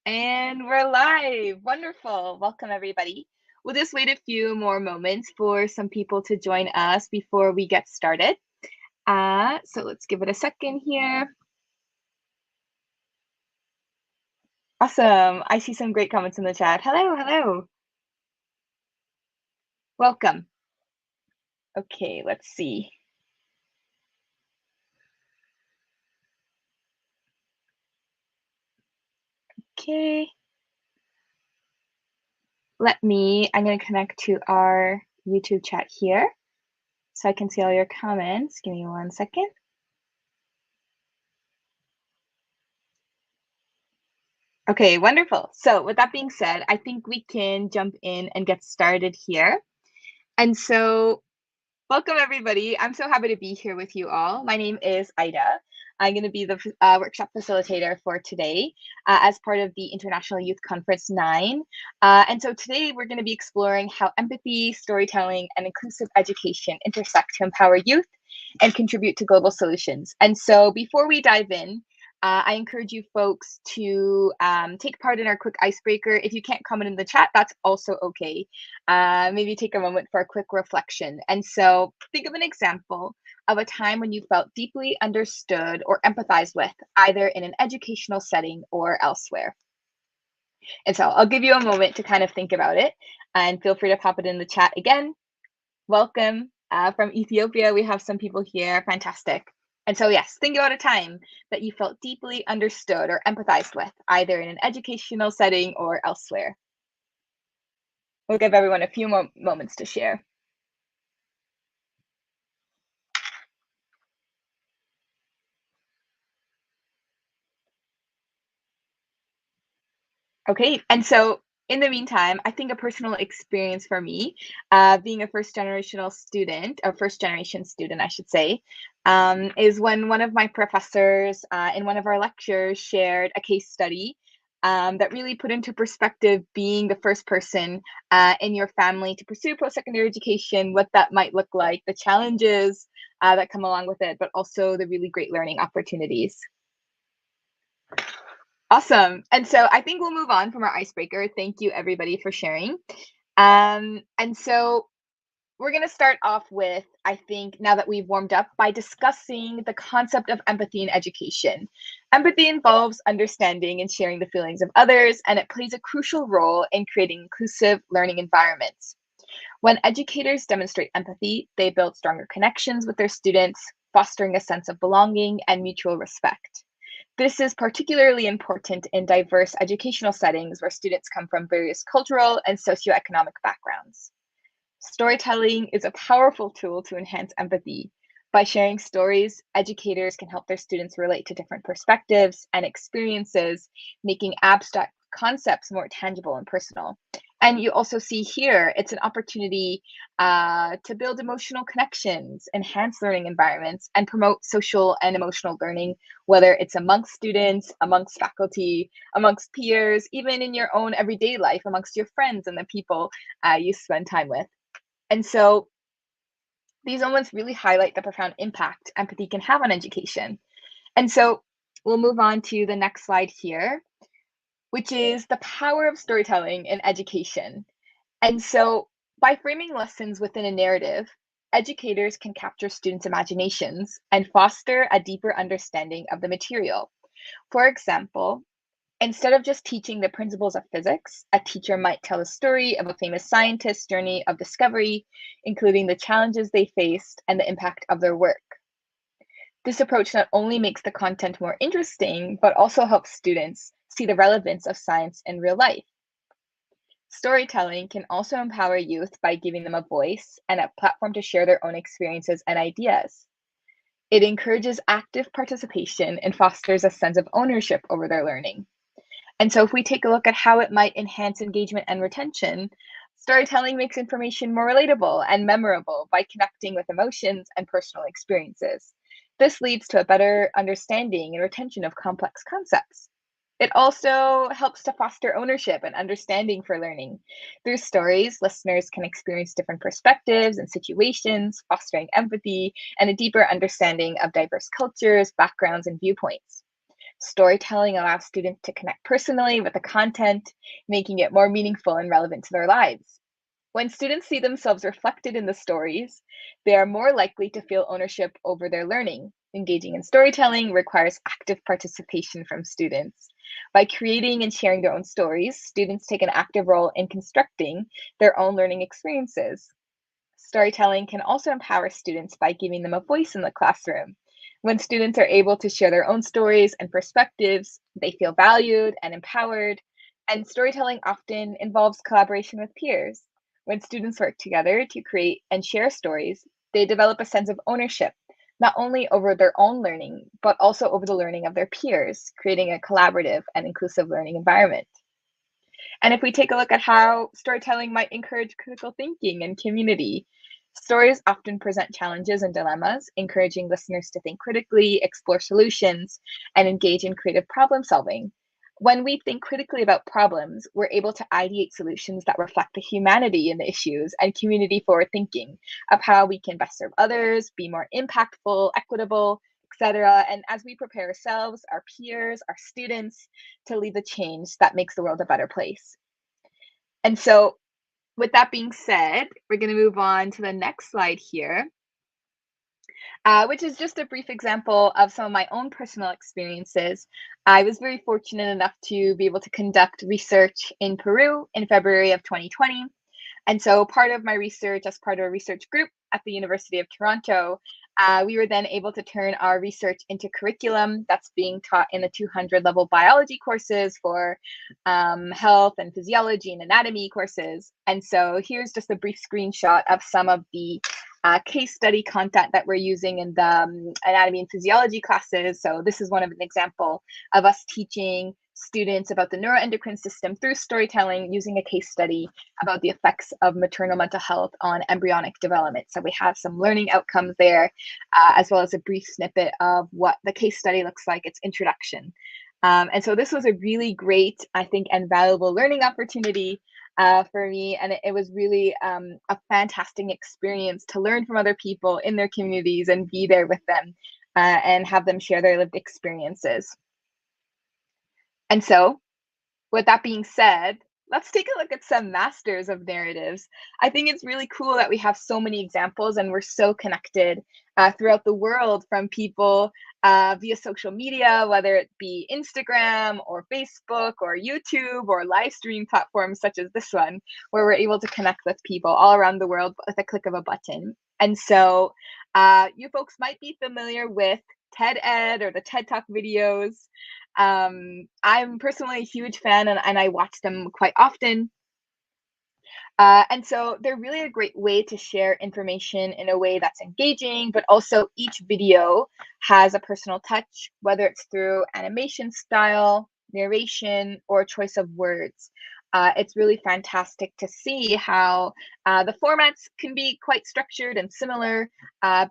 And we're live. Wonderful. Welcome, everybody. We'll just wait a few more moments for some people to join us before we get started. So let's give it a second here. Awesome. I see some great comments in the chat. Hello, hello. Welcome. Okay, let's see. Okay. I'm going to connect to our YouTube chat here so I can see all your comments. Give me one second. Okay, wonderful. So with that being said, I think we can jump in and get started here. And so welcome, everybody. I'm so happy to be here with you all. My name is Ida. I'm going to be the workshop facilitator for today as part of the International Youth Conference 9. And so today we're going to be exploring how empathy, storytelling, and inclusive education intersect to empower youth and contribute to global solutions. And so before we dive in, I encourage you folks to take part in our quick icebreaker. If you can't comment in the chat, that's also okay. Maybe take a moment for a quick reflection. And so think of an example of a time when you felt deeply understood or empathized with, either in an educational setting or elsewhere. And so I'll give you a moment to kind of think about it, and feel free to pop it in the chat again. Welcome from Ethiopia. We have some people here. Fantastic. And so, yes, think about a time that you felt deeply understood or empathized with, either in an educational setting or elsewhere. We'll give everyone a few more moments to share. Okay, and so in the meantime, I think a personal experience for me, being a first generational student, or first generation student, I should say, is when one of my professors in one of our lectures shared a case study that really put into perspective being the first person in your family to pursue post-secondary education, what that might look like, the challenges that come along with it, but also the really great learning opportunities. Awesome. And so I think we'll move on from our icebreaker. Thank you, everybody, for sharing. And so we're going to start off with, I think, now that we've warmed up, by discussing the concept of empathy in education. Empathy involves understanding and sharing the feelings of others, and it plays a crucial role in creating inclusive learning environments. When educators demonstrate empathy, they build stronger connections with their students, fostering a sense of belonging and mutual respect. This is particularly important in diverse educational settings where students come from various cultural and socioeconomic backgrounds. Storytelling is a powerful tool to enhance empathy. By sharing stories, educators can help their students relate to different perspectives and experiences, making abstract concepts more tangible and personal. And you also see here, it's an opportunity to build emotional connections, enhance learning environments, and promote social and emotional learning, whether it's amongst students, amongst faculty, amongst peers, even in your own everyday life, amongst your friends and the people you spend time with. And so these moments really highlight the profound impact empathy can have on education. And so we'll move on to the next slide here, which is the power of storytelling in education. And so by framing lessons within a narrative, educators can capture students' imaginations and foster a deeper understanding of the material. For example, instead of just teaching the principles of physics, a teacher might tell a story of a famous scientist's journey of discovery, including the challenges they faced and the impact of their work. This approach not only makes the content more interesting, but also helps students see the relevance of science in real life. Storytelling can also empower youth by giving them a voice and a platform to share their own experiences and ideas. It encourages active participation and fosters a sense of ownership over their learning. And so if we take a look at how it might enhance engagement and retention, storytelling makes information more relatable and memorable by connecting with emotions and personal experiences. This leads to a better understanding and retention of complex concepts. It also helps to foster ownership and understanding for learning. Through stories, listeners can experience different perspectives and situations, fostering empathy and a deeper understanding of diverse cultures, backgrounds, and viewpoints. Storytelling allows students to connect personally with the content, making it more meaningful and relevant to their lives. When students see themselves reflected in the stories, they are more likely to feel ownership over their learning. Engaging in storytelling requires active participation from students. By creating and sharing their own stories, students take an active role in constructing their own learning experiences. Storytelling can also empower students by giving them a voice in the classroom. When students are able to share their own stories and perspectives, they feel valued and empowered. And storytelling often involves collaboration with peers. When students work together to create and share stories, they develop a sense of ownership, not only over their own learning, but also over the learning of their peers, creating a collaborative and inclusive learning environment. And if we take a look at how storytelling might encourage critical thinking and community, stories often present challenges and dilemmas, encouraging listeners to think critically, explore solutions, and engage in creative problem solving. When we think critically about problems, we're able to ideate solutions that reflect the humanity in the issues and community forward thinking of how we can best serve others, be more impactful, equitable, etc. And as we prepare ourselves, our peers, our students to lead the change that makes the world a better place. And so, with that being said, we're going to move on to the next slide here, which is just a brief example of some of my own personal experiences. I was very fortunate enough to be able to conduct research in Peru in February of 2020. And so, part of my research, as part of a research group at the University of Toronto, we were then able to turn our research into curriculum that's being taught in the 200 level biology courses for health and physiology and anatomy courses. And so, here's just a brief screenshot of some of the case study content that we're using in the anatomy and physiology classes. So, this is one of an example of us teaching students about the neuroendocrine system through storytelling using a case study about the effects of maternal mental health on embryonic development. So we have some learning outcomes there, as well as a brief snippet of what the case study looks like, its introduction. And so this was a really great, I think, and valuable learning opportunity for me. And it was really a fantastic experience to learn from other people in their communities and be there with them and have them share their lived experiences. And so, with that being said, let's take a look at some masters of narratives. I think it's really cool that we have so many examples and we're so connected throughout the world from people via social media, whether it be Instagram or Facebook or YouTube or live stream platforms such as this one, where we're able to connect with people all around the world with a click of a button. And so you folks might be familiar with TED Ed or the TED Talk videos. I'm personally a huge fan and I watch them quite often. And so they're really a great way to share information in a way that's engaging, but also each video has a personal touch, whether it's through animation style, narration, or choice of words. It's really fantastic to see how the formats can be quite structured and similar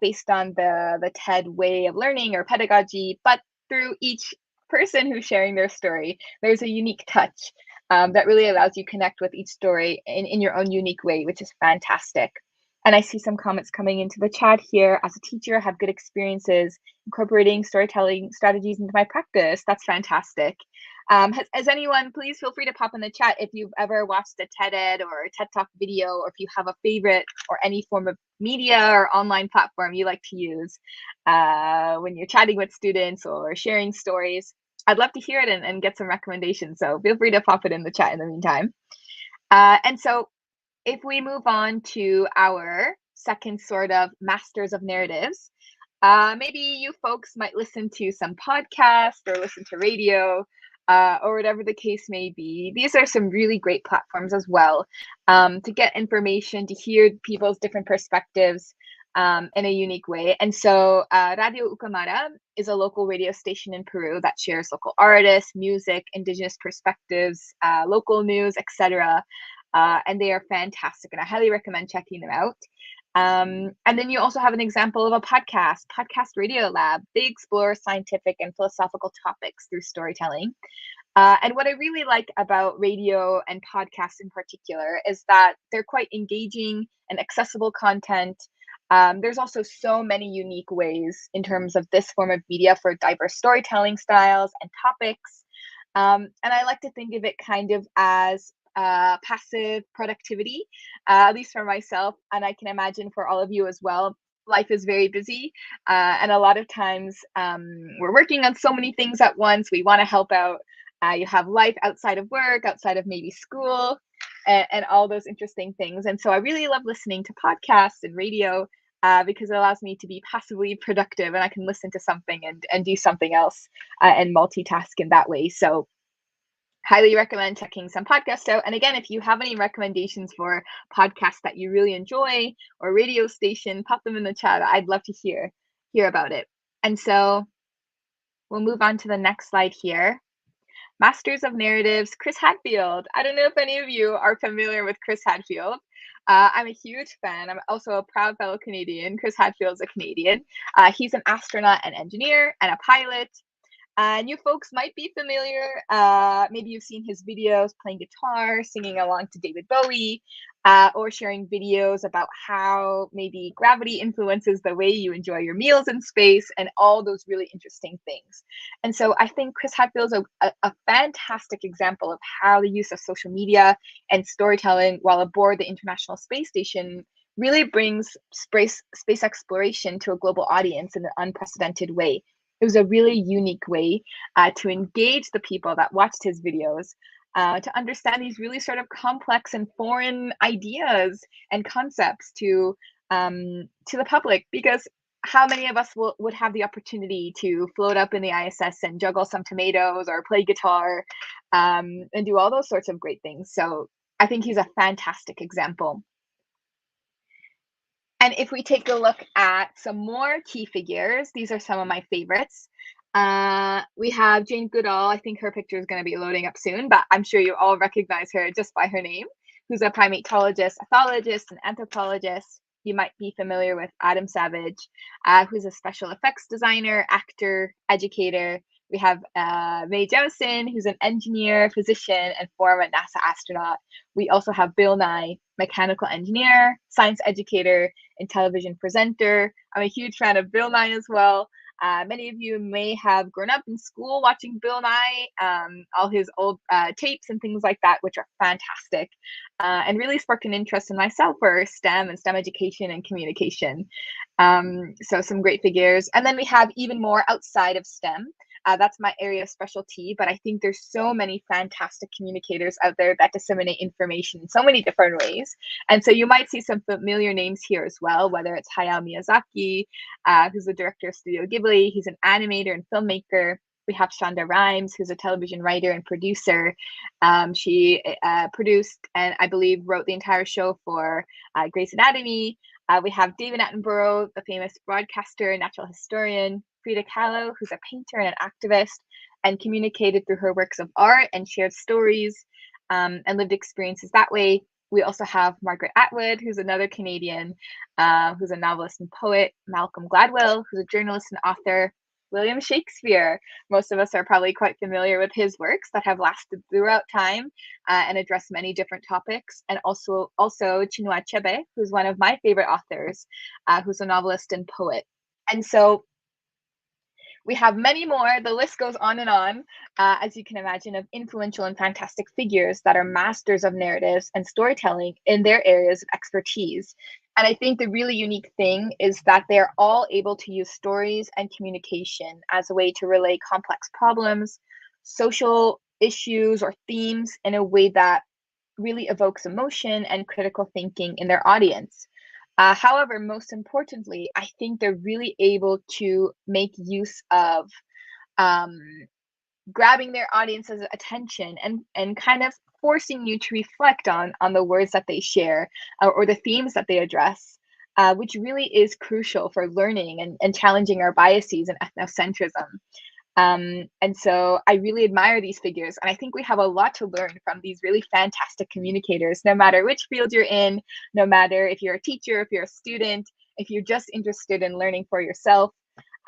based on the TED way of learning or pedagogy, but through each person who's sharing their story, there's a unique touch that really allows you connect with each story in your own unique way, which is fantastic. And I see some comments coming into the chat here. As a teacher, I have good experiences incorporating storytelling strategies into my practice. That's fantastic. Has anyone, please feel free to pop in the chat if you've ever watched a TED Ed or a TED Talk video, or if you have a favorite or any form of media or online platform you like to use when you're chatting with students or sharing stories. I'd love to hear it and get some recommendations. So feel free to pop it in the chat in the meantime. And so if we move on to our second sort of masters of narratives, maybe you folks might listen to some podcast or listen to radio or whatever the case may be. These are some really great platforms as well to get information, to hear people's different perspectives in a unique way. And so Radio Ucamara is a local radio station in Peru that shares local artists, music, indigenous perspectives, local news, etc. And they are fantastic, and I highly recommend checking them out. And then you also have an example of a Podcast Radio Lab. They explore scientific and philosophical topics through storytelling. And what I really like about radio and podcasts in particular is that they're quite engaging and accessible content. There's also so many unique ways in terms of this form of media for diverse storytelling styles and topics. And I like to think of it kind of as passive productivity, at least for myself, and I can imagine for all of you as well. Life is very busy, and a lot of times we're working on so many things at once. We want to help out. You have life outside of work, outside of maybe school, and all those interesting things. And so I really love listening to podcasts and radio because it allows me to be passively productive, and I can listen to something and do something else and multitask in that way. So highly recommend checking some podcasts out. And again, if you have any recommendations for podcasts that you really enjoy or radio station, pop them in the chat. I'd love to hear about it. And so we'll move on to the next slide here. Masters of Narratives, Chris Hadfield. I don't know if any of you are familiar with Chris Hadfield. I'm a huge fan. I'm also a proud fellow Canadian. Chris Hadfield's a Canadian. He's an astronaut and engineer and a pilot. And you folks might be familiar. Maybe you've seen his videos playing guitar, singing along to David Bowie, or sharing videos about how maybe gravity influences the way you enjoy your meals in space and all those really interesting things. And so I think Chris Hadfield's a fantastic example of how the use of social media and storytelling while aboard the International Space Station really brings space exploration to a global audience in an unprecedented way. It was a really unique way to engage the people that watched his videos, to understand these really sort of complex and foreign ideas and concepts to the public. Because how many of us would have the opportunity to float up in the ISS and juggle some tomatoes or play guitar and do all those sorts of great things? So I think he's a fantastic example. And if we take a look at some more key figures, these are some of my favorites. We have Jane Goodall. I think her picture is going to be loading up soon, but I'm sure you all recognize her just by her name, who's a primatologist, ethologist, and anthropologist. You might be familiar with Adam Savage, who's a special effects designer, actor, educator. We have Mae Jemison, who's an engineer, physician, and former NASA astronaut. We also have Bill Nye, mechanical engineer, science educator, and television presenter. I'm a huge fan of Bill Nye as well. Many of you may have grown up in school watching Bill Nye, all his old tapes and things like that, which are fantastic, and really sparked an interest in myself for STEM and STEM education and communication. So some great figures. And then we have even more outside of STEM. That's my area of specialty, but I think there's so many fantastic communicators out there that disseminate information in so many different ways. And so you might see some familiar names here as well, whether it's Hayao Miyazaki, who's the director of Studio Ghibli. He's an animator and filmmaker. We have Shonda Rhimes, who's a television writer and producer. She produced and I believe wrote the entire show for Grey's Anatomy. We have David Attenborough, the famous broadcaster and natural historian. Frida Kahlo, who's a painter and an activist, and communicated through her works of art and shared stories and lived experiences that way. We also have Margaret Atwood, who's another Canadian, who's a novelist and poet. Malcolm Gladwell, who's a journalist and author. William Shakespeare. Most of us are probably quite familiar with his works that have lasted throughout time and address many different topics. And also Chinua Achebe, who's one of my favorite authors, who's a novelist and poet. And so we have many more. The list goes on and on, as you can imagine, of influential and fantastic figures that are masters of narratives and storytelling in their areas of expertise. And I think the really unique thing is that they're all able to use stories and communication as a way to relay complex problems, social issues, or themes in a way that really evokes emotion and critical thinking in their audience. However, most importantly, I think they're really able to make use of grabbing their audience's attention and kind of forcing you to reflect on the words that they share or the themes that they address, which really is crucial for learning and challenging our biases and ethnocentrism. And so I really admire these figures, and I think we have a lot to learn from these really fantastic communicators, no matter which field you're in, no matter if you're a teacher, if you're a student, if you're just interested in learning for yourself.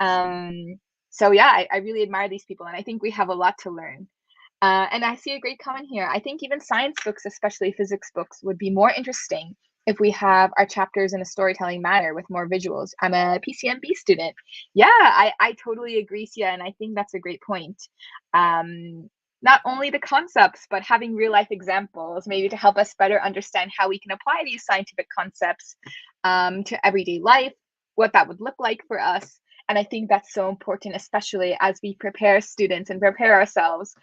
So yeah, I really admire these people, and I think we have a lot to learn. And I see a great comment here. I think even science books, especially physics books, would be more interesting if we have our chapters in a storytelling manner with more visuals. I'm a PCMB student. Yeah, I totally agree, Sia, and I think that's a great point. Um, Not only the concepts, but having real life examples, maybe to help us better understand how we can apply these scientific concepts to everyday life, what that would look like for us. And I think that's so important, especially as we prepare students and prepare ourselves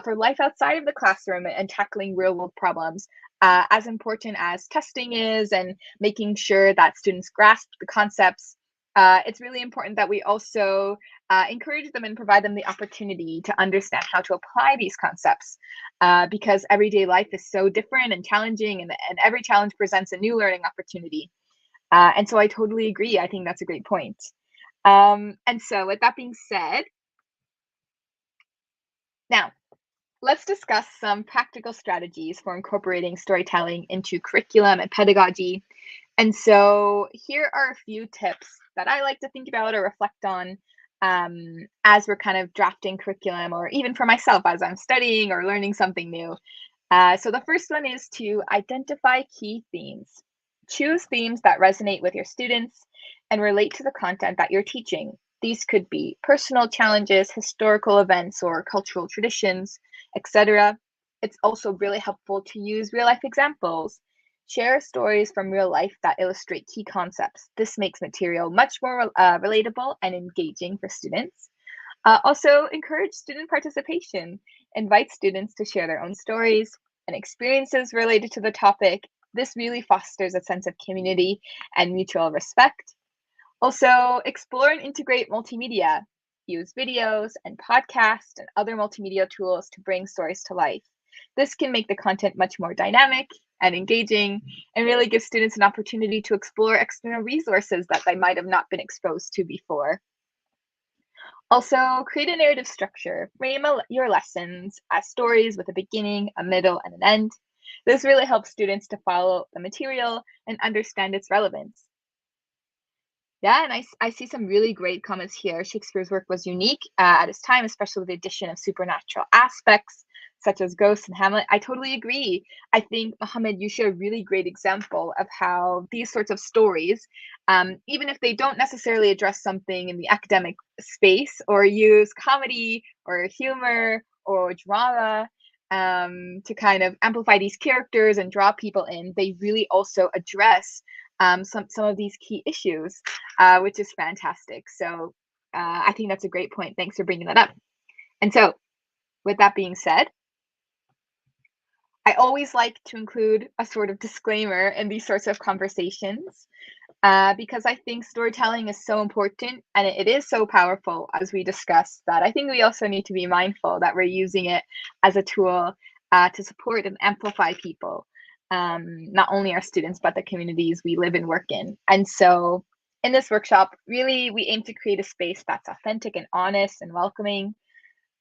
for life outside of the classroom and tackling real world problems. As important as testing is and making sure that students grasp the concepts, it's really important that we also encourage them and provide them the opportunity to understand how to apply these concepts because everyday life is so different and challenging, and every challenge presents a new learning opportunity. And so I totally agree. I think that's a great point. And so, with that being said, now let's discuss some practical strategies for incorporating storytelling into curriculum and pedagogy. And so, here are a few tips that I like to think about or reflect on as we're kind of drafting curriculum, or even for myself as I'm studying or learning something new. So, the first one is to identify key themes. Choose themes that resonate with your students and relate to the content that you're teaching. These could be personal challenges, historical events, or cultural traditions, etc. It's also really helpful to use real life examples. Share stories from real life that illustrate key concepts. This makes material much more relatable and engaging for students. Also, encourage student participation. Invite students to share their own stories and experiences related to the topic. This really fosters a sense of community and mutual respect. Also, explore and integrate multimedia. Use videos and podcasts and other multimedia tools to bring stories to life. This can make the content much more dynamic and engaging and really give students an opportunity to explore external resources that they might have not been exposed to before. Also, create a narrative structure. Frame your lessons as stories with a beginning, a middle, and an end. This really helps students to follow the material and understand its relevance. Yeah, and I see some really great comments here. Shakespeare's work was unique at its time, especially with the addition of supernatural aspects such as ghosts and Hamlet. I totally agree. I think, Mohammed, you share a really great example of how these sorts of stories, even if they don't necessarily address something in the academic space or use comedy or humor or drama to kind of amplify these characters and draw people in, they really also address some of these key issues, which is fantastic. So I think that's a great point. Thanks for bringing that up. And so, with that being said, I always like to include a sort of disclaimer in these sorts of conversations because I think storytelling is so important and it is so powerful, as we discussed, that I think we also need to be mindful that we're using it as a tool to support and amplify people, not only our students, but the communities we live and work in. And so, in this workshop, really, we aim to create a space that's authentic and honest and welcoming,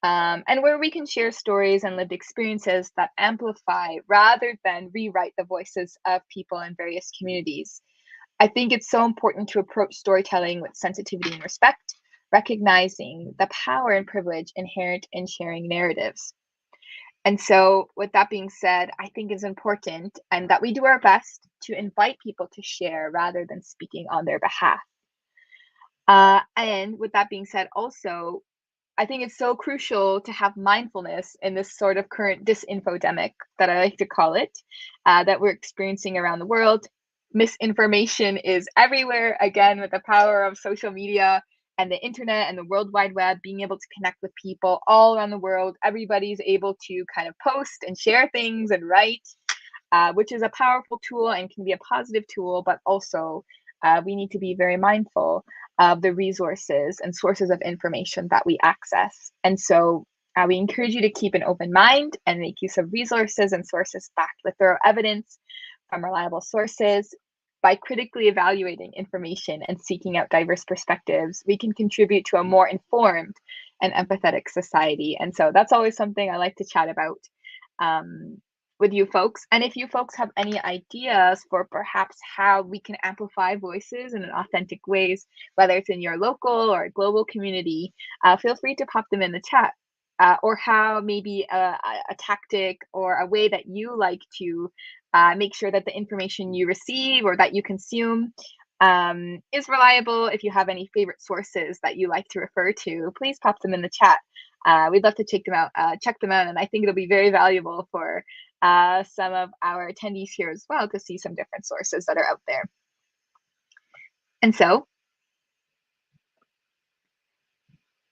and where we can share stories and lived experiences that amplify rather than rewrite the voices of people in various communities. I think it's so important to approach storytelling with sensitivity and respect, recognizing the power and privilege inherent in sharing narratives. And so, with that being said, I think it's important and that we do our best to invite people to share rather than speaking on their behalf. And with that being said, also, I think it's so crucial to have mindfulness in this sort of current disinfodemic that I like to call it, that we're experiencing around the world. Misinformation is everywhere, again, with the power of social media and the internet and the World Wide Web, being able to connect with people all around the world. Everybody's able to kind of post and share things and write, which is a powerful tool and can be a positive tool, but also we need to be very mindful of the resources and sources of information that we access. And so we encourage you to keep an open mind and make use of resources and sources backed with thorough evidence from reliable sources. By critically evaluating information and seeking out diverse perspectives, we can contribute to a more informed and empathetic society. And so that's always something I like to chat about with you folks. And if you folks have any ideas for perhaps how we can amplify voices in an authentic ways, whether it's in your local or global community, feel free to pop them in the chat. or how maybe a tactic or a way that you like to make sure that the information you receive or that you consume is reliable. If you have any favorite sources that you like to refer to, please pop them in the chat. We'd love to check them out, and I think it'll be very valuable for some of our attendees here as well to see some different sources that are out there. And so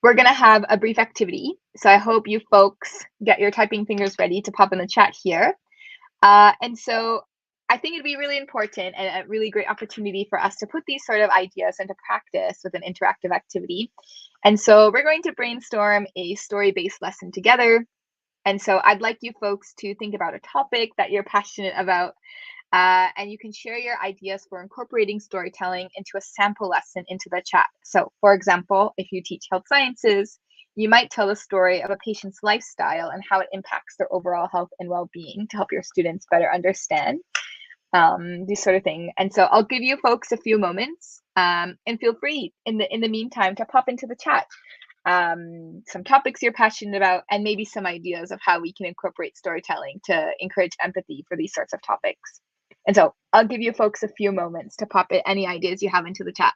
we're going to have a brief activity. So I hope you folks get your typing fingers ready to pop in the chat here. And so I think it'd be really important and a really great opportunity for us to put these sort of ideas into practice with an interactive activity. And so we're going to brainstorm a story-based lesson together. And so I'd like you folks to think about a topic that you're passionate about, and you can share your ideas for incorporating storytelling into a sample lesson into the chat. So, for example, if you teach health sciences, you might tell the story of a patient's lifestyle and how it impacts their overall health and well-being to help your students better understand these sort of thing. And so I'll give you folks a few moments, and feel free in the meantime to pop into the chat some topics you're passionate about, and maybe some ideas of how we can incorporate storytelling to encourage empathy for these sorts of topics. And so I'll give you folks a few moments to pop any ideas you have into the chat.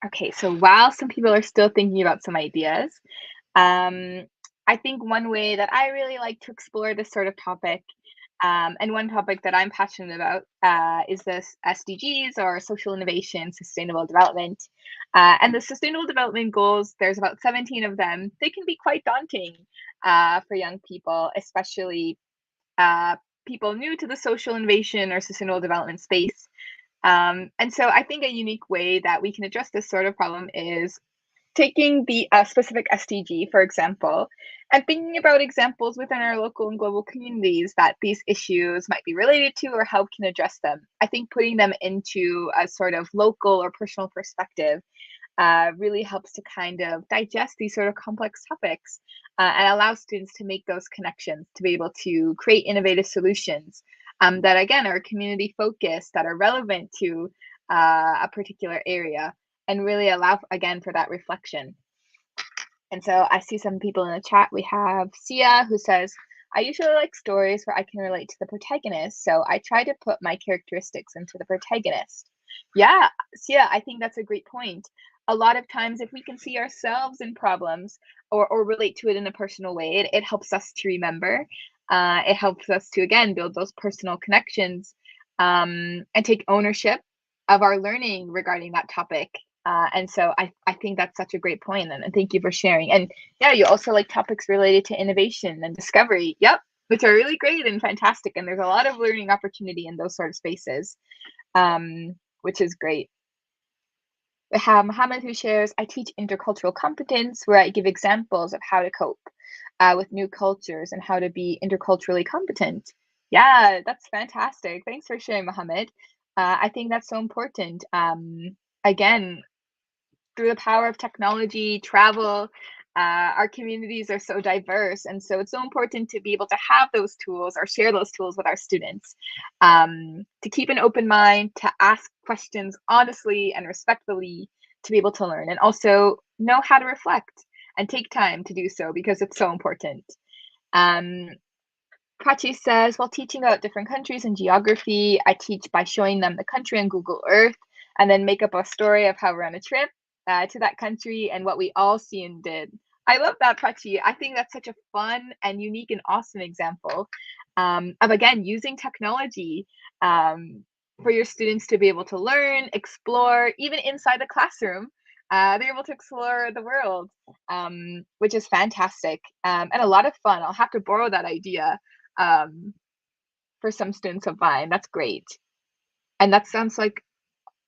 Okay, so while some people are still thinking about some ideas, um, I think one way that I really like to explore this sort of topic, and one topic that I'm passionate about, is this SDGs, or social innovation, sustainable development. And the sustainable development goals, there's about 17 of them. They can be quite daunting for young people, especially uh, people new to the social innovation or sustainable development space. And so I think a unique way that we can address this sort of problem is taking the specific SDG, for example, and thinking about examples within our local and global communities that these issues might be related to or how we can address them. I think putting them into a sort of local or personal perspective really helps to kind of digest these sort of complex topics, and allow students to make those connections to be able to create innovative solutions that, again, are community focused, that are relevant to a particular area, and really allow, again, for that reflection. And so I see some people in the chat. We have Sia, who says, I usually like stories where I can relate to the protagonist, so I try to put my characteristics into the protagonist. Yeah, Sia, I think that's a great point. A lot of times, if we can see ourselves in problems, or relate to it in a personal way, it helps us to remember. It helps us to, again, build those personal connections, and take ownership of our learning regarding that topic. And so I think that's such a great point, and thank you for sharing. And yeah, you also like topics related to innovation and discovery. Yep, which are really great and fantastic. And there's a lot of learning opportunity in those sort of spaces, which is great. We have Mohammed, who shares, I teach intercultural competence, where I give examples of how to cope with new cultures and how to be interculturally competent. Yeah, that's fantastic. Thanks for sharing, Mohammed. I think that's so important. Again, through the power of technology, travel, our communities are so diverse. And so it's so important to be able to have those tools or share those tools with our students, to keep an open mind, to ask questions honestly and respectfully, to be able to learn, and also know how to reflect and take time to do so, because it's so important. Um, Prachi says, while teaching about different countries and geography, I teach by showing them the country on Google Earth, and then make up a story of how we're on a trip to that country and what we all see and did. I love that, Prachi. I think that's such a fun and unique and awesome example of, again, using technology, um, for your students to be able to learn, explore, even inside the classroom. They're able to explore the world, which is fantastic, and a lot of fun. I'll have to borrow that idea um, for some students of mine. That's great. And that sounds like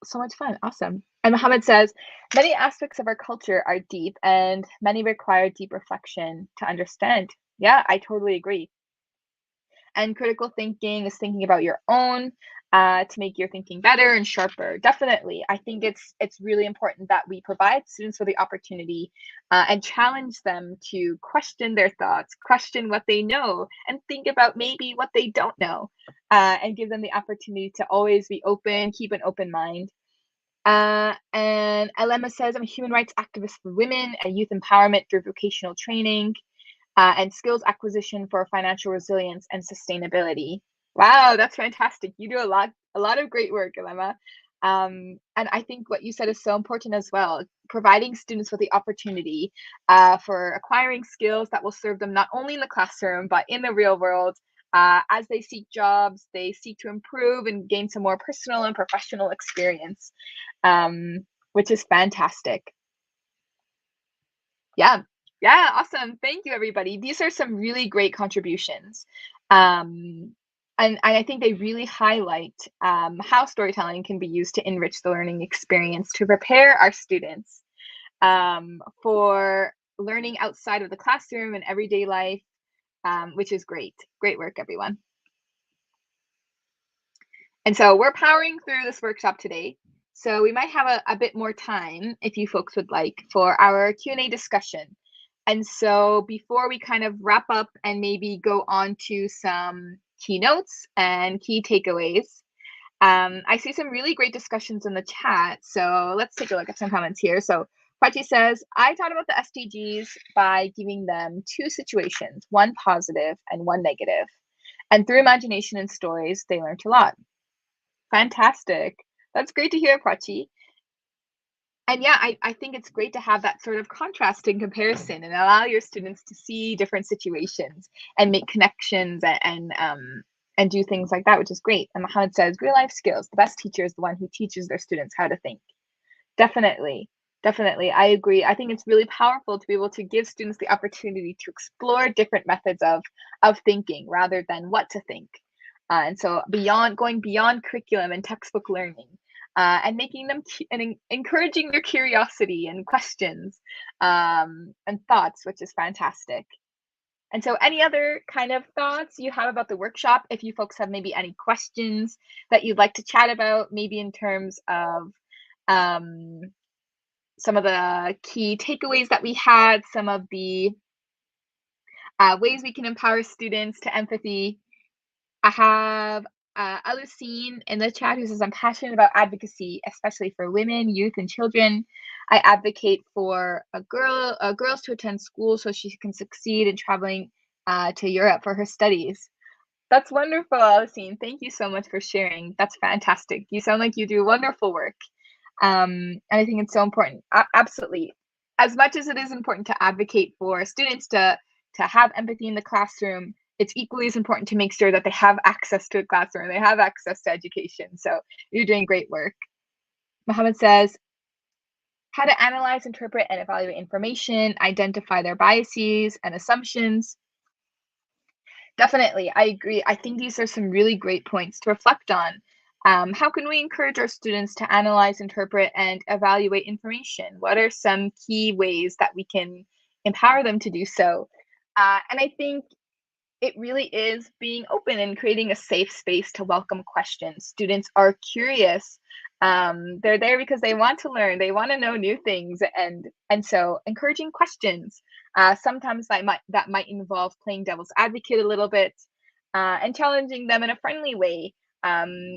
so much fun. Awesome. And Mohammed says, many aspects of our culture are deep and many require deep reflection to understand. Yeah, I totally agree. And critical thinking is thinking about your own to make your thinking better and sharper. Definitely, I think it's really important that we provide students with the opportunity and challenge them to question their thoughts, question what they know, and think about maybe what they don't know, and give them the opportunity to always be open, keep an open mind. And Alema says, I'm a human rights activist for women and youth empowerment through vocational training and skills acquisition for financial resilience and sustainability. Wow, that's fantastic. You do a lot of great work, Alema. And I think what you said is so important as well, providing students with the opportunity for acquiring skills that will serve them not only in the classroom, but in the real world. As they seek jobs, they seek to improve and gain some more personal and professional experience, which is fantastic. Yeah. Yeah, awesome. Thank you, everybody. These are some really great contributions. And I think they really highlight how storytelling can be used to enrich the learning experience, to prepare our students for learning outside of the classroom and everyday life, which is great. Great work, everyone. And so we're powering through this workshop today. So we might have a bit more time, if you folks would like, for our Q&A discussion. And so before we kind of wrap up and maybe go on to some keynotes and key takeaways, I see some really great discussions in the chat. So let's take a look at some comments here. So Prachi says, I thought about the SDGs by giving them two situations, one positive and one negative. And through imagination and stories, they learned a lot. Fantastic. That's great to hear, Prachi. And yeah, I think it's great to have that sort of contrast and comparison and allow your students to see different situations and make connections and do things like that, which is great. And Mohammed says, real life skills. The best teacher is the one who teaches their students how to think. Definitely. Definitely. I agree. I think it's really powerful to be able to give students the opportunity to explore different methods of thinking rather than what to think. And so going beyond curriculum and textbook learning, and making them and encouraging their curiosity and questions and thoughts, which is fantastic. And so any other kind of thoughts you have about the workshop, if you folks have maybe any questions that you'd like to chat about, maybe in terms of um, some of the key takeaways that we had, some of the ways we can empower students to empathy. I have Alucine in the chat who says, I'm passionate about advocacy, especially for women, youth, and children. I advocate for girls to attend school so she can succeed in traveling to Europe for her studies. That's wonderful, Alucine. Thank you so much for sharing. That's fantastic. You sound like you do wonderful work. And I think it's so important. Absolutely. As much as it is important to advocate for students to have empathy in the classroom, it's equally as important to make sure that they have access to a classroom, they have access to education. So you're doing great work. Mohammed says, how to analyze, interpret, and evaluate information, identify their biases and assumptions. Definitely, I agree. I think these are some really great points to reflect on. How can we encourage our students to analyze, interpret, and evaluate information? What are some key ways that we can empower them to do so? And I think it really is being open and creating a safe space to welcome questions. Students are curious. They're there because they want to learn. They want to know new things, and so encouraging questions. Sometimes that might involve playing devil's advocate a little bit and challenging them in a friendly way.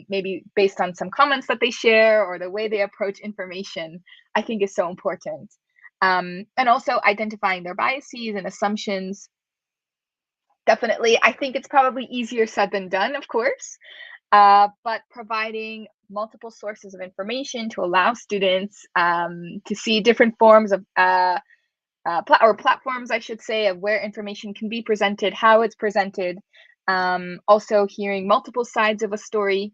Maybe based on some comments that they share or the way they approach information, I think is so important. And also identifying their biases and assumptions. Definitely. I think it's probably easier said than done, of course, but providing multiple sources of information to allow students to see different forms of or platforms, I should say, of where information can be presented, how it's presented. Also hearing multiple sides of a story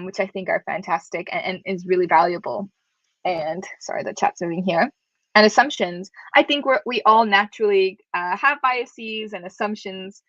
which I think are fantastic and is really valuable. And sorry, the chat's moving here. And assumptions. I think we all naturally have biases and assumptions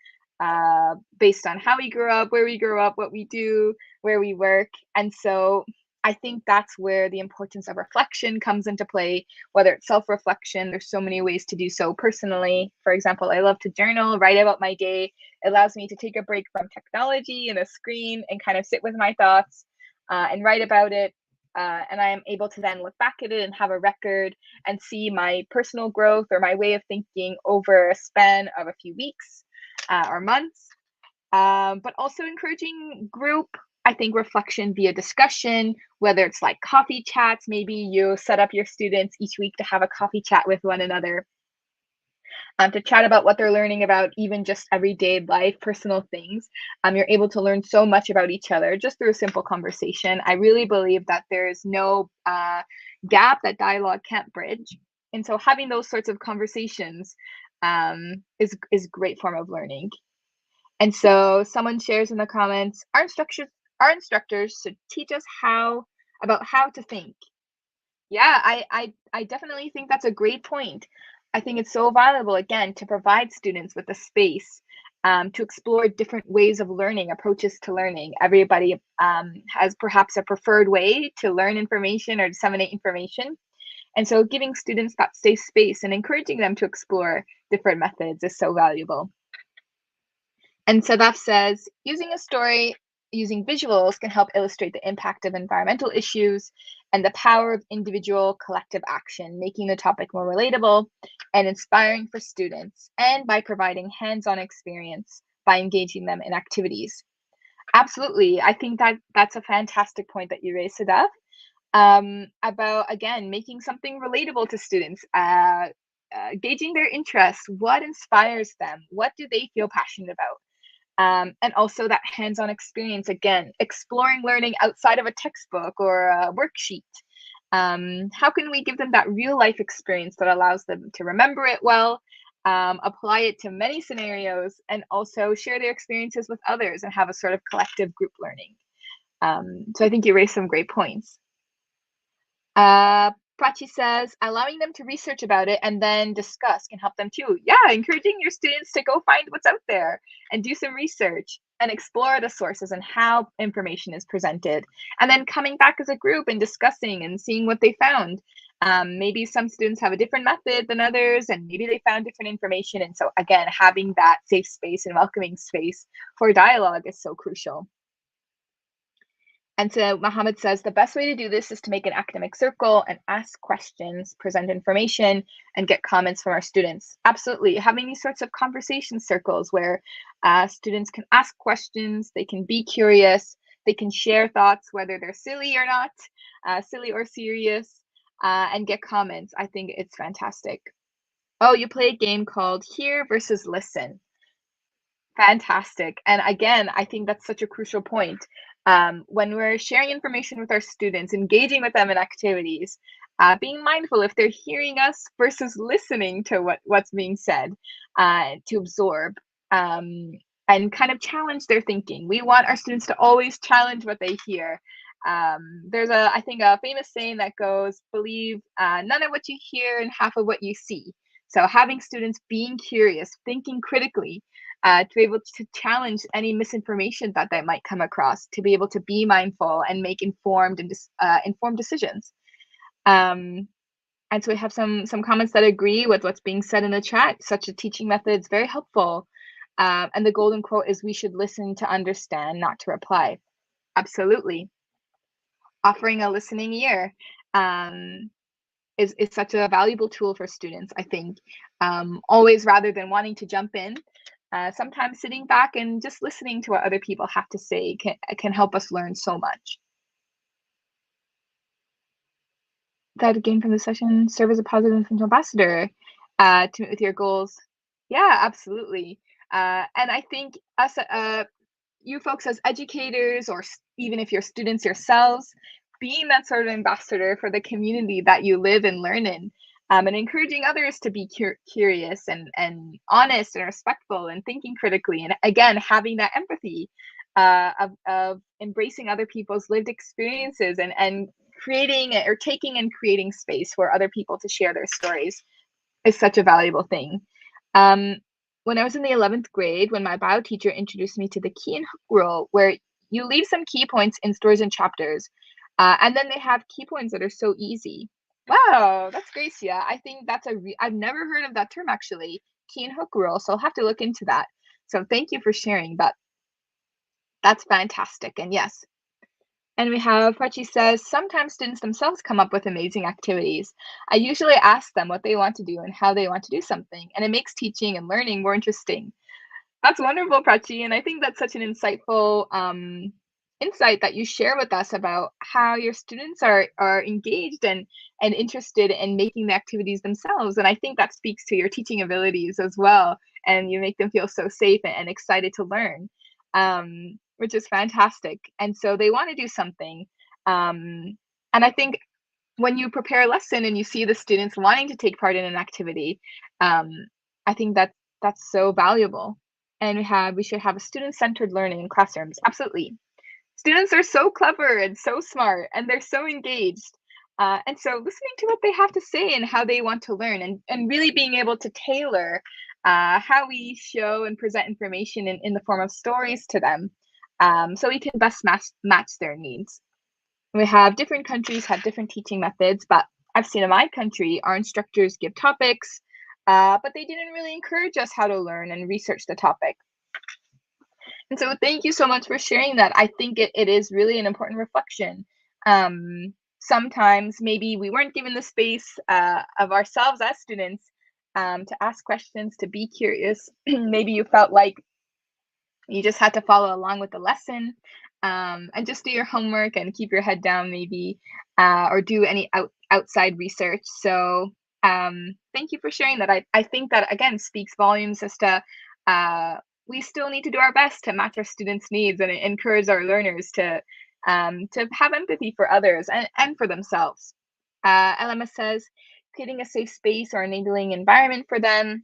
based on how we grew up, where we grew up, what we do, where we work. And so I think that's where the importance of reflection comes into play, whether it's self reflection. There's so many ways to do so personally. For example, I love to journal, write about my day. It allows me to take a break from technology and a screen and kind of sit with my thoughts and write about it. And I am able to then look back at it and have a record and see my personal growth or my way of thinking over a span of a few weeks or months. But also encouraging group, I think, reflection via discussion, whether it's like coffee chats. Maybe you set up your students each week to have a coffee chat with one another, to chat about what they're learning about, even just everyday life, personal things. You're able to learn so much about each other just through a simple conversation. I really believe that there is no gap that dialogue can't bridge. And so having those sorts of conversations is a great form of learning. And so someone shares in the comments, our instructors should teach us how to think. Yeah, I definitely think that's a great point. I think it's so valuable, again, to provide students with a space to explore different ways of learning, approaches to learning. Everybody has perhaps a preferred way to learn information or disseminate information. And so giving students that safe space and encouraging them to explore different methods is so valuable. And Sadaf says, using visuals can help illustrate the impact of environmental issues and the power of individual collective action, making the topic more relatable and inspiring for students, and by providing hands-on experience by engaging them in activities. Absolutely. I think that's a fantastic point that you raised, Sadaf, about, again, making something relatable to students, gauging their interests, what inspires them, what do they feel passionate about. And also that hands-on experience, again, exploring learning outside of a textbook or a worksheet. How can we give them that real life experience that allows them to remember it well, apply it to many scenarios, and also share their experiences with others and have a sort of collective group learning. So I think you raised some great points. Prachi says, allowing them to research about it and then discuss can help them too. Yeah, encouraging your students to go find what's out there and do some research and explore the sources and how information is presented. And then coming back as a group and discussing and seeing what they found. Maybe some students have a different method than others, and maybe they found different information. And so, again, having that safe space and welcoming space for dialogue is so crucial. And so Mohammed says the best way to do this is to make an academic circle and ask questions, present information, and get comments from our students. Absolutely. Having these sorts of conversation circles where students can ask questions, they can be curious, they can share thoughts, whether they're silly or not, silly or serious, and get comments. I think it's fantastic. Oh, you play a game called Hear versus Listen. Fantastic. And again, I think that's such a crucial point. When we're sharing information with our students, engaging with them in activities, being mindful if they're hearing us versus listening to what's being said, to absorb, and kind of challenge their thinking. We want our students to always challenge what they hear. There's I think a famous saying that goes, believe none of what you hear and half of what you see. So having students being curious, thinking critically, to be able to challenge any misinformation that they might come across, to be able to be mindful and make informed and informed decisions. And so we have some comments that agree with what's being said in the chat. Such a teaching method is very helpful. And the golden quote is, we should listen to understand, not to reply. Absolutely. Offering a listening ear is such a valuable tool for students, I think. Always, rather than wanting to jump in, sometimes sitting back and just listening to what other people have to say can help us learn so much. That gain from the session serve as a positive influence ambassador to meet with your goals. Yeah, absolutely. And I think us, you folks as educators, or even if you're students yourselves, being that sort of ambassador for the community that you live and learn in, and encouraging others to be curious and honest and respectful and thinking critically. And again, having that empathy of embracing other people's lived experiences and creating or taking and creating space for other people to share their stories is such a valuable thing. Um, when I was in the 11th grade, when my bio teacher introduced me to the key and hook rule, where you leave some key points in stories and chapters, and then they have key points that are so easy. Wow, that's great, Sia. I think that's I've never heard of that term actually, key and hook rule. So I'll have to look into that. So thank you for sharing. That's fantastic. And yes, and we have Prachi says, sometimes students themselves come up with amazing activities. I usually ask them what they want to do and how they want to do something, and it makes teaching and learning more interesting. That's wonderful, Prachi, and I think that's such an insightful insight that you share with us about how your students are engaged and interested in making the activities themselves. And I think that speaks to your teaching abilities as well, and you make them feel so safe and excited to learn, which is fantastic. And so they want to do something. And I think when you prepare a lesson and you see the students wanting to take part in an activity, um, I think that's so valuable. And we should have a student-centered learning in classrooms. Absolutely. Students are so clever and so smart, and they're so engaged. And so listening to what they have to say and how they want to learn, and really being able to tailor how we show and present information in the form of stories to them, so we can best match their needs. We have different countries have different teaching methods, but I've seen in my country, our instructors give topics, but they didn't really encourage us how to learn and research the topic. And so thank you so much for sharing that. I think it is really an important reflection. Sometimes maybe we weren't given the space of ourselves as students to ask questions, to be curious. Maybe you felt like you just had to follow along with the lesson, and just do your homework and keep your head down, maybe, or do any outside research. So thank you for sharing that. I think that, again, speaks volumes as to we still need to do our best to match our students' needs and encourage our learners to have empathy for others and for themselves. LMS says, creating a safe space or enabling environment for them.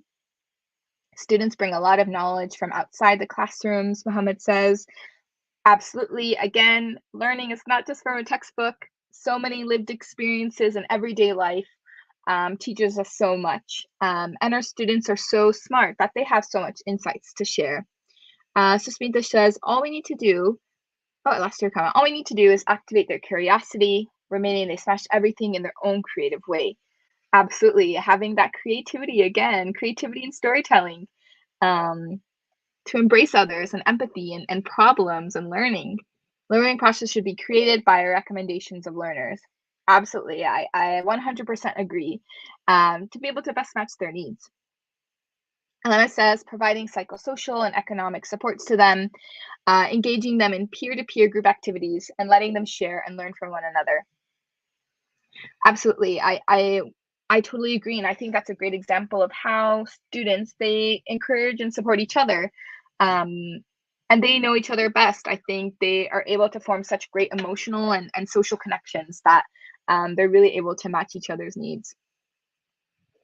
Students bring a lot of knowledge from outside the classrooms, Mohammed says. Absolutely. Again, learning is not just from a textbook. So many lived experiences in everyday life teaches us so much. And our students are so smart that they have so much insights to share. Susmita says, all we need to do, oh, I lost your comment. All we need to do is activate their curiosity, remaining they smash everything in their own creative way. Absolutely. Having that creativity again, creativity and storytelling. Um, to embrace others and empathy and problems and learning. Learning process should be created by recommendations of learners. Absolutely, I 100% agree. To be able to best match their needs. And then it says providing psychosocial and economic supports to them, engaging them in peer-to-peer group activities, and letting them share and learn from one another. Absolutely, I totally agree, and I think that's a great example of how students they encourage and support each other, and they know each other best. I think they are able to form such great emotional and social connections that they're really able to match each other's needs.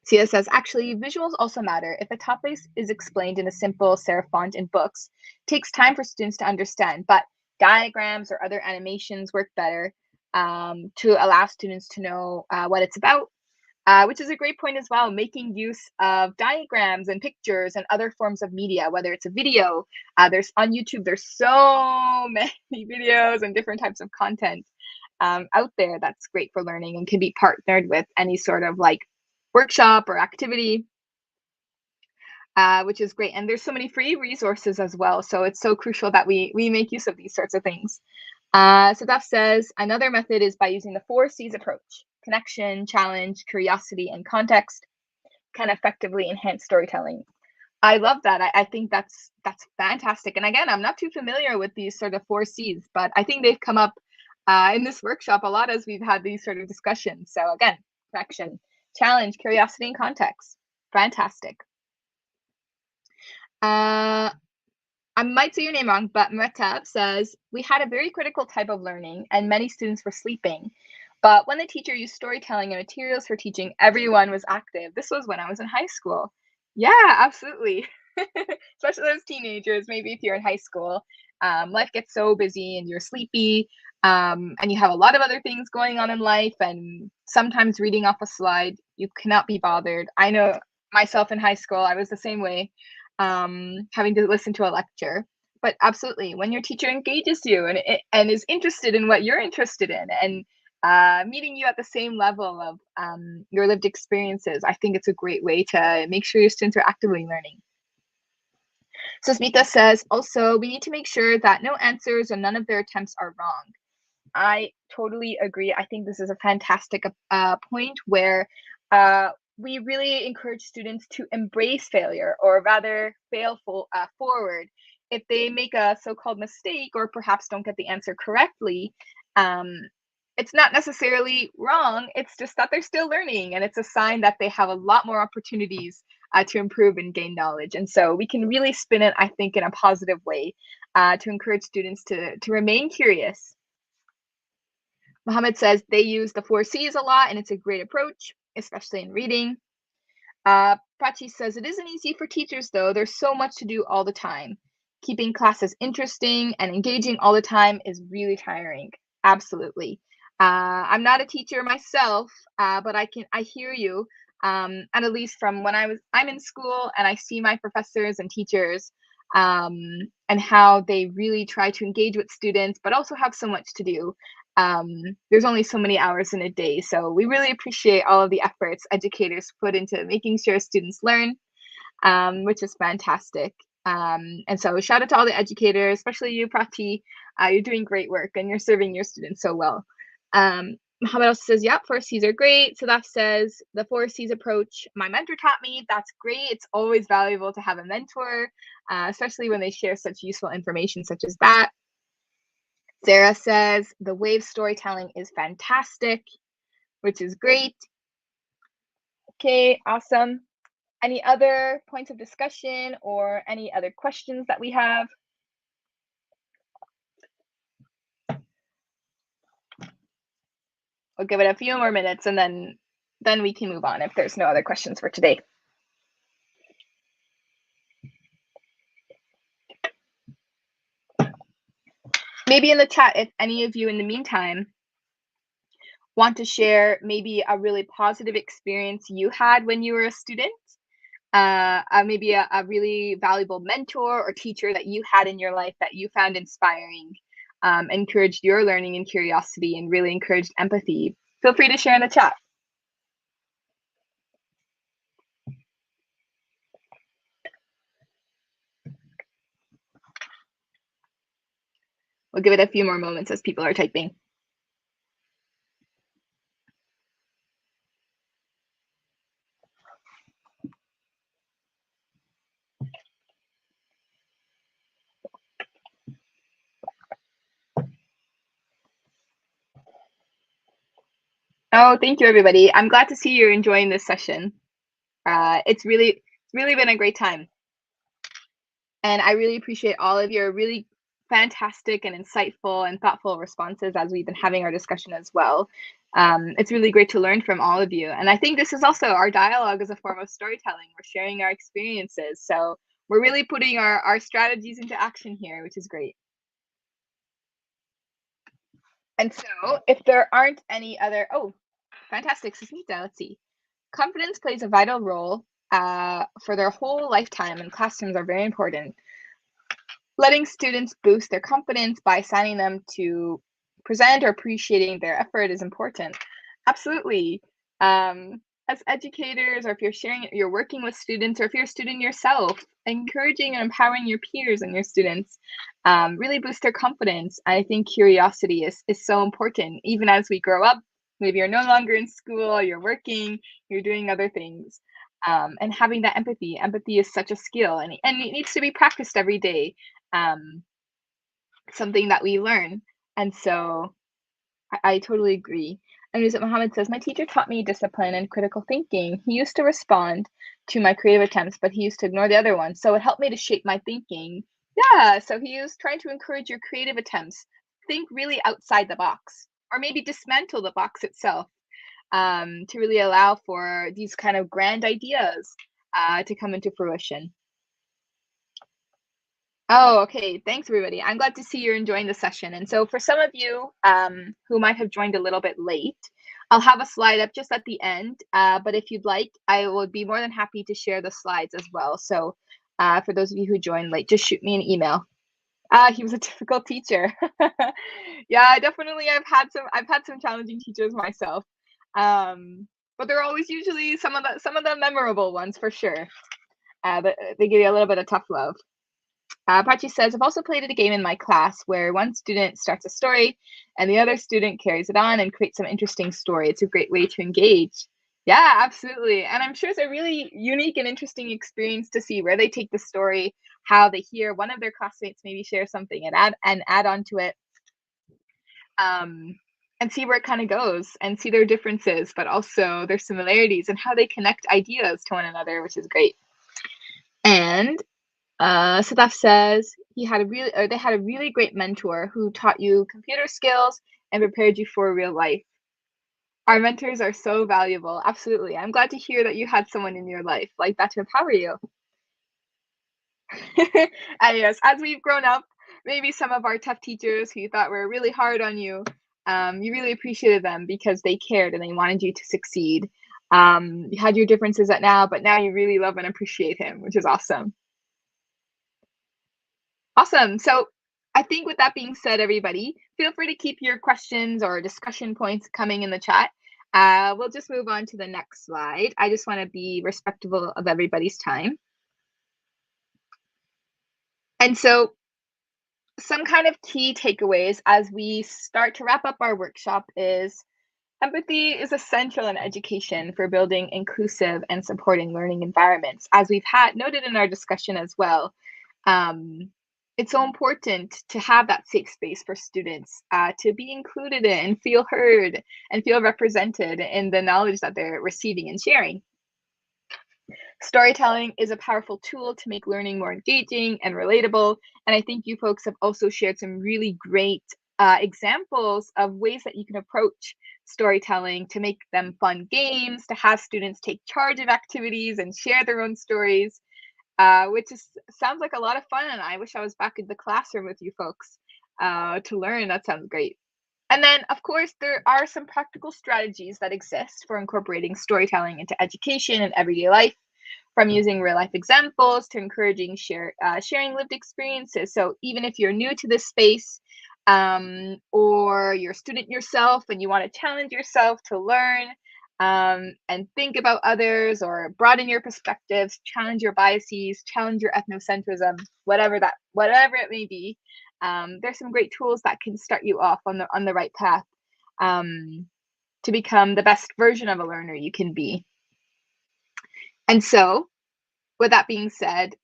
Sia says, actually, visuals also matter. If a topic is explained in a simple serif font in books, it takes time for students to understand, but diagrams or other animations work better to allow students to know what it's about, which is a great point as well, making use of diagrams and pictures and other forms of media, whether it's a video. There's on YouTube, there's so many videos and different types of content out there that's great for learning and can be partnered with any sort of like workshop or activity, which is great. And there's so many free resources as well. So it's so crucial that we make use of these sorts of things. Sadaf says, another method is by using the 4 C's approach: connection, challenge, curiosity, and context can effectively enhance storytelling. I love that. I think that's fantastic. And again, I'm not too familiar with these sort of 4 C's, but I think they've come up in this workshop a lot as we've had these sort of discussions. So again, connection, challenge, curiosity, and context. Fantastic. I might say your name wrong, but Mehtab says, we had a very critical type of learning and many students were sleeping. But when the teacher used storytelling and materials for teaching, everyone was active. This was when I was in high school. Yeah, absolutely. especially those teenagers. Maybe if you're in high school, life gets so busy and you're sleepy, and you have a lot of other things going on in life, and sometimes reading off a slide, you cannot be bothered. I know myself in high school, I was the same way, having to listen to a lecture. But absolutely, when your teacher engages you and is interested in what you're interested in, and meeting you at the same level of your lived experiences, I think it's a great way to make sure your students are actively learning. So Smita says, also, we need to make sure that no answers or none of their attempts are wrong. I totally agree. I think this is a fantastic point where we really encourage students to embrace failure, or rather forward. If they make a so-called mistake or perhaps don't get the answer correctly, um, it's not necessarily wrong. It's just that they're still learning, and it's a sign that they have a lot more opportunities to improve and gain knowledge. And so we can really spin it, I think, in a positive way to encourage students to remain curious. Mohammed says they use the 4 C's a lot, and it's a great approach, especially in reading. Prachi says it isn't easy for teachers, though. There's so much to do all the time. Keeping classes interesting and engaging all the time is really tiring. Absolutely. I'm not a teacher myself, but I hear you. And at least from when I'm in school and I see my professors and teachers, and how they really try to engage with students, but also have so much to do. There's only so many hours in a day, so we really appreciate all of the efforts educators put into making sure students learn, which is fantastic. And so shout out to all the educators, especially you, Prati. You're doing great work and you're serving your students so well. Muhammad also says, yep, 4 C's are great. Sadaf says, the 4 C's approach my mentor taught me. That's great. It's always valuable to have a mentor, especially when they share such useful information such as that. Sarah says, the wave storytelling is fantastic, which is great. Okay, awesome. Any other points of discussion or any other questions that we have? We'll give it a few more minutes and then we can move on if there's no other questions for today. Maybe in the chat, if any of you in the meantime want to share maybe a really positive experience you had when you were a student, maybe a really valuable mentor or teacher that you had in your life that you found inspiring, encouraged your learning and curiosity, and really encouraged empathy, feel free to share in the chat. We'll give it a few more moments as people are typing. Oh, thank you, everybody. I'm glad to see you're enjoying this session. It's really been a great time. And I really appreciate all of your really fantastic and insightful and thoughtful responses as we've been having our discussion as well. It's really great to learn from all of you. And I think this is also our dialogue as a form of storytelling. We're sharing our experiences. So we're really putting our strategies into action here, which is great. And so if there aren't any other, oh, fantastic, Susmita, let's see. Confidence plays a vital role for their whole lifetime, and classrooms are very important. Letting students boost their confidence by assigning them to present or appreciating their effort is important. Absolutely. As educators, or if you're working with students, or if you're a student yourself, encouraging and empowering your peers and your students really boost their confidence. I think curiosity is so important, even as we grow up. Maybe you're no longer in school, you're working, you're doing other things. And having that empathy is such a skill, and it needs to be practiced every day. um, Something that we learn. And so I totally agree. And Yusuf Muhammad says, my teacher taught me discipline and critical thinking. He used to respond to my creative attempts, but he used to ignore the other ones. So it helped me to shape my thinking. Yeah, so he was trying to encourage your creative attempts. Think really outside the box, or maybe dismantle the box itself, to really allow for these kind of grand ideas to come into fruition. Oh, okay. Thanks, everybody. I'm glad to see you're enjoying the session. And so, for some of you who might have joined a little bit late, I'll have a slide up just at the end. But if you'd like, I would be more than happy to share the slides as well. So, for those of you who joined late, just shoot me an email. He was a difficult teacher. Yeah, definitely. I've had some challenging teachers myself. Um, but they're always usually some of the memorable ones for sure. But they give you a little bit of tough love. Pachi says, I've also played at a game in my class where one student starts a story and the other student carries it on and creates some interesting story. It's a great way to engage. Yeah, absolutely. And I'm sure it's a really unique and interesting experience to see where they take the story, how they hear one of their classmates maybe share something and add on to it, um, and see where it kind of goes and see their differences, but also their similarities and how they connect ideas to one another, which is great. And Sadaf says they had a really great mentor who taught you computer skills and prepared you for real life. Our mentors are so valuable. Absolutely. I'm glad to hear that you had someone in your life like that to empower you. And yes, as we've grown up, maybe some of our tough teachers who you thought were really hard on you, you really appreciated them because they cared and they wanted you to succeed. You had your differences at now, but now you really love and appreciate him, which is awesome. Awesome. So I think with that being said, everybody, feel free to keep your questions or discussion points coming in the chat. We'll just move on to the next slide. I just want to be respectful of everybody's time. And so some kind of key takeaways as we start to wrap up our workshop is empathy is essential in education for building inclusive and supporting learning environments, as we've had noted in our discussion as well. Um, it's so important to have that safe space for students to be included in, feel heard, and feel represented in the knowledge that they're receiving and sharing. Storytelling is a powerful tool to make learning more engaging and relatable. And I think you folks have also shared some really great examples of ways that you can approach storytelling to make them fun games, to have students take charge of activities and share their own stories, which sounds like a lot of fun. And I wish I was back in the classroom with you folks to learn. That sounds great. And then, of course, there are some practical strategies that exist for incorporating storytelling into education and everyday life, from using real life examples to encouraging sharing lived experiences. So even if you're new to this space, or you're a student yourself and you want to challenge yourself to learn, and think about others or broaden your perspectives, challenge your biases, challenge your ethnocentrism, whatever it may be, there's some great tools that can start you off on the right path, um, to become the best version of a learner you can be. And so, with that being said,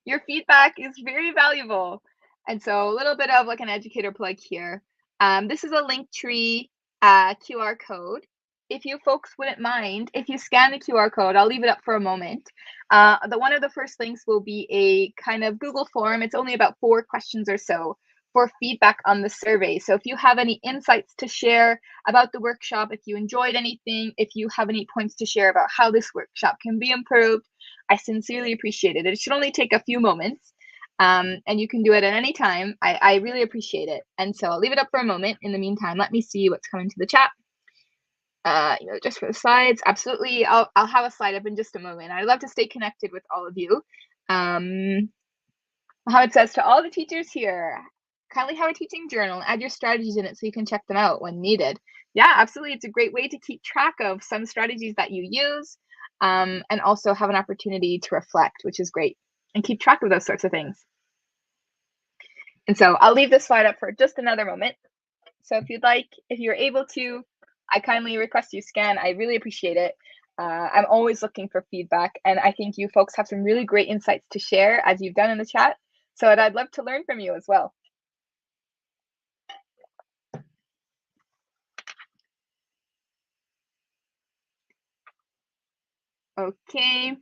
your feedback is very valuable. And so, a little bit of like an educator plug here. This is a Linktree QR code. If you folks wouldn't mind, if you scan the QR code, I'll leave it up for a moment. The one of the first links will be a kind of Google form. It's only about 4 questions or so for feedback on the survey. So if you have any insights to share about the workshop, if you enjoyed anything, if you have any points to share about how this workshop can be improved, I sincerely appreciate it. It should only take a few moments, and you can do it at any time. I really appreciate it. And so I'll leave it up for a moment. In the meantime, let me see what's coming to the chat. Just for the slides, absolutely. I'll have a slide up in just a moment. I'd love to stay connected with all of you. Mohammed says to all the teachers here, kindly have a teaching journal and add your strategies in it so you can check them out when needed. Yeah, absolutely. It's a great way to keep track of some strategies that you use, and also have an opportunity to reflect, which is great, and keep track of those sorts of things. And so I'll leave this slide up for just another moment. So if you'd like, if you're able to, I kindly request you scan. I really appreciate it. I'm always looking for feedback, and I think you folks have some really great insights to share as you've done in the chat. So I'd love to learn from you as well. Okay,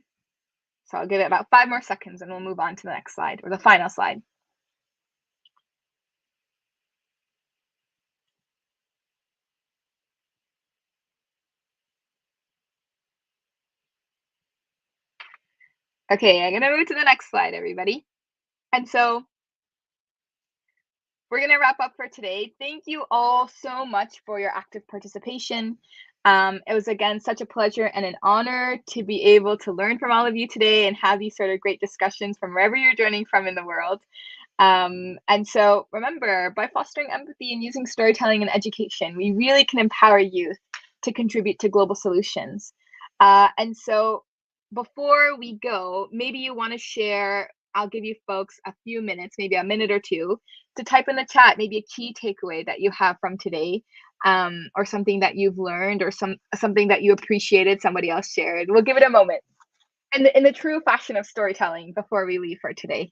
so I'll give it about 5 more seconds and we'll move on to the next slide, or the final slide. Okay, I'm gonna move to the next slide, everybody. And so we're going to wrap up for today. Thank you all so much for your active participation. It was again such a pleasure and an honor to be able to learn from all of you today and have these sort of great discussions from wherever you're joining from in the world. And so remember, by fostering empathy and using storytelling in education, we really can empower youth to contribute to global solutions. And so before we go, maybe you want to share, I'll give you folks a few minutes, maybe a minute or two, to type in the chat, maybe a key takeaway that you have from today, or something that you've learned, or something that you appreciated somebody else shared. We'll give it a moment. And in the true fashion of storytelling before we leave for today.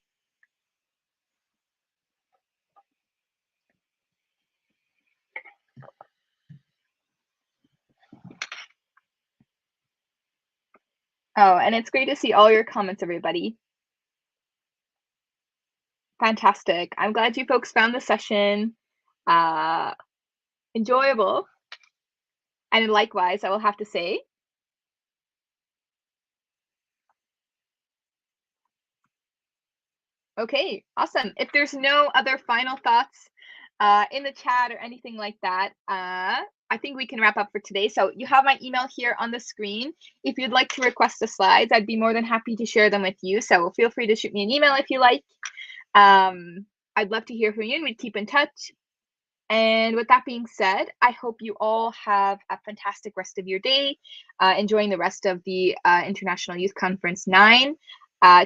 Oh, and it's great to see all your comments, everybody. Fantastic. I'm glad you folks found the session uh, enjoyable. And likewise, I will have to say, okay, awesome. If there's no other final thoughts in the chat or anything like that, I think we can wrap up for today. So you have my email here on the screen. If you'd like to request the slides, I'd be more than happy to share them with you. So feel free to shoot me an email if you like. I'd love to hear from you and we'd keep in touch. And with that being said, I hope you all have a fantastic rest of your day, enjoying the rest of the International Youth Conference 9.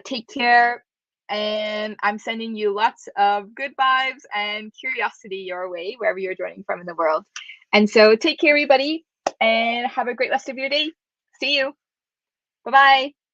Take care, and I'm sending you lots of good vibes and curiosity your way, wherever you're joining from in the world. And so take care, everybody, and have a great rest of your day. See you. Bye-bye.